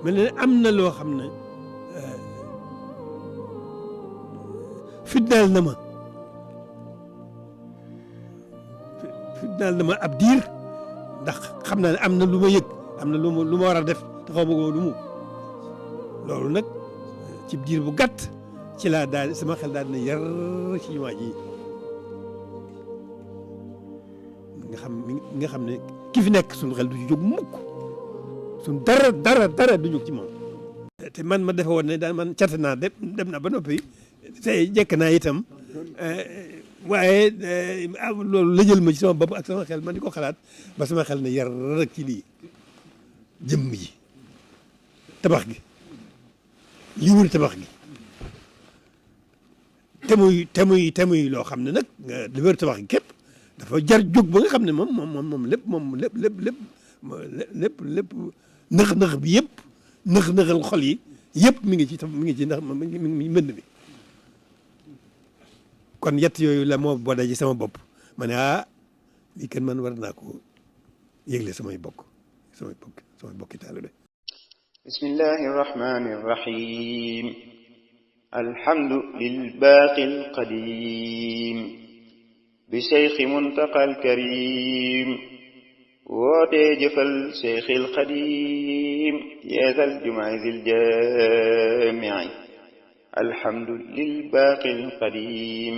mel ne am na loo xam ne fitnaal na ma ab diir ndax xam naa ne am na lu ma yëg am na lu ma war a def te xaw ma ko lu mu loolu nag ci diir bu gàtt ci laa daal sama xel daal dina yar ci jumaa ji nga xam ne ki fi nekk suñu xel du ci jóg mukk suñu dara du jóg ci moom te man ma defe woon ne daal man cat naa dem na ba noppi tey jekk naa itam waaye loolu lëjël ma ci sama bopp ak sama xel man di ko xalaat ba sama xel ne yar rek ci lii jëmm ji tabax gi li wër tabax gi te muy loo xam ne nag li wër tabax gi képp dafa jar jóg ba nga xam ne moom lépp nëx bi yëpp nëxal xol yi yëpp mi ngi ci ndax mi ngi mbënd mi kon yett yooyu la moo boo daje sama bopp ma ne lii kenn man war naa ko yëgle samay bokki taalibe bismillahi irrahmani irrahim alhamdu lilbaaqi alqadim bi cheikhi muntaqa alkarim wootee jëfal cheikhi alqadim yeesal jumaay zil jaami'i alhamdu lilbaaqi alqadim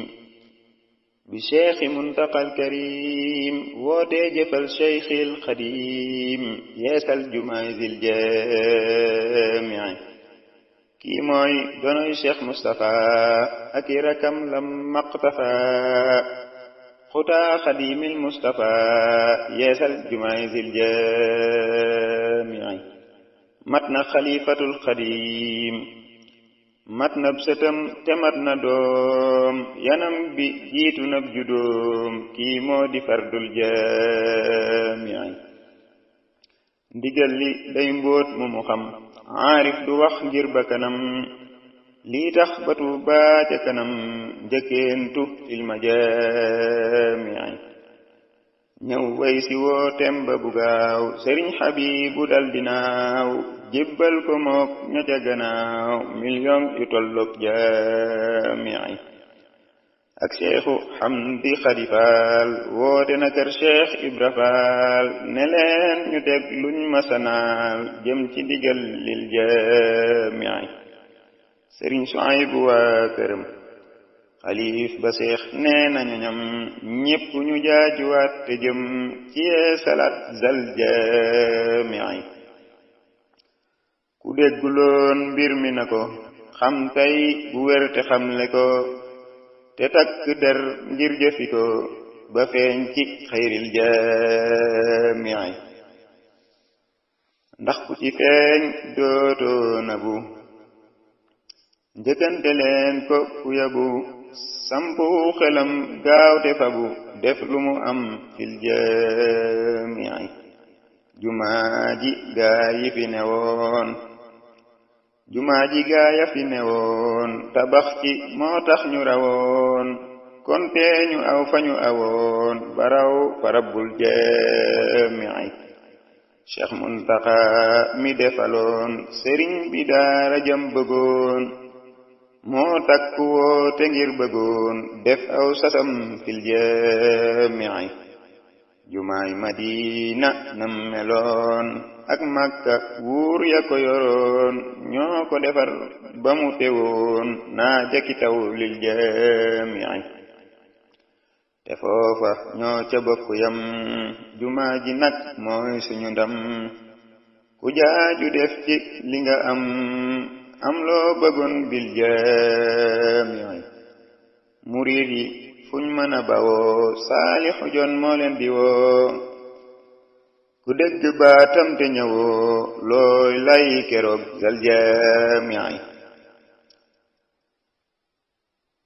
bi cheikhi muntaqa alkarim wootee jëfal cheikhi alqadim yeesal jumaay zil jaami'i kii mooy donoy cheikh Moustapha ak i rakam lam maqtafa xutaa xadimil Moustapha yeesal jumaay zil jaami'i mat na xalifatul xadim mat na sëtam te mat na doom yanam bi jiitu nab judoom kii moo di fardul jaami'i ndigal li day mbóot mu xam aarif du wax ngir ba kanam lii tax batu baa ca kanam njëkkeentu fil majaami'i ñëw way si wootem ba bu gaaw sëriñ Habibu dal dinaaw jébbal ko mook ña ca gannaaw million yu tolloog jaami'i ak Seexu Hamdi Xadi Faal woote na kër Cheikh Ibra Faal ne leen ñu teg luñ masanaal jëm ci digal lil jaami'i sëriñ Suaybu waa këram xalif ba seex nee nañu ñam ñépp ñu jaajuwaat te jëm ci yee salaat zal jaami'i ku dégguloon mbir mi na ko xam tey bu wér te xamle ko te takk der ngir jëfi ko ba feeñ ci xayril jaami'i ndax ku ci feeñ dootoo nabu njëkkante leen ko ku yabu sampu xelam gaaw te fabu def lu mu am fil jaami'i jumaa ji gaa yi fi newoon jumaa ji gaa ya fi newoon tabax ci moo tax ñu rawoon kon teeñu aw fañu awoon baraw fa rabbul jaami'i Cheikh Muntaqa mi defaloon sëriñ bi daara jam bëggoon moo takku woote ngir bëggoon def aw sasam fil jaami'i jumaay Madina nam meloon ak Makka wuur ya ko yoroon ñoo ko defar ba mu tewoon naa jaki taw lil jaami'i te foofa ñoo ca bokk yam jumaa ji nag mooy suñu ndam ku jaaju def ci li nga am loo bëggoon bil jaami'i murid yi fuñ mën a bawoo Saalixu Jon moo leen di woo ku dégg baatam te ñëwoo looy lay keroog zal jaami'i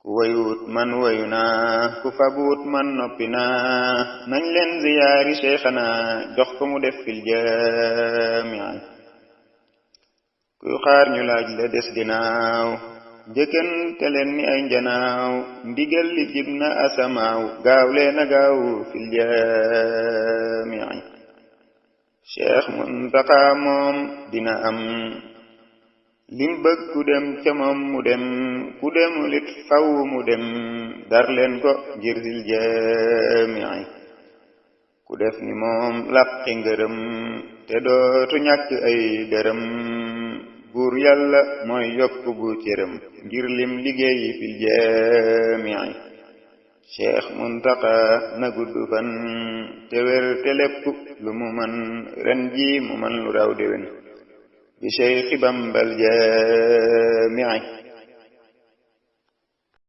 ku wayut man wayu naa ku fabuut man noppi naa nañ leen ziyaari Cheikhana jox ko mu def fil jaami'i kuy xaar ñu laaj la des ginnaaw jëkkante leen ni ay njanaaw ndigal li jib na asamaaw gaaw leen a gaaw fil jaami'i Cheikh Muntaxa moom dina am lim bëgg ku dem ca moom mu dem ku demulit faw mu dem dar leen ko ngir sil jaami'i ku def ni moom laqi ngërëm te dootu ñàkk ay dërëm buur yàlla mooy yokk bu cëram ngir lim liggéeyi fil jaami'i Cheikh Muntaxa na gudd fan te wér te lépp lu mu man ren ji mu man lu raw déwén bi Cheikh Bambal jaami'i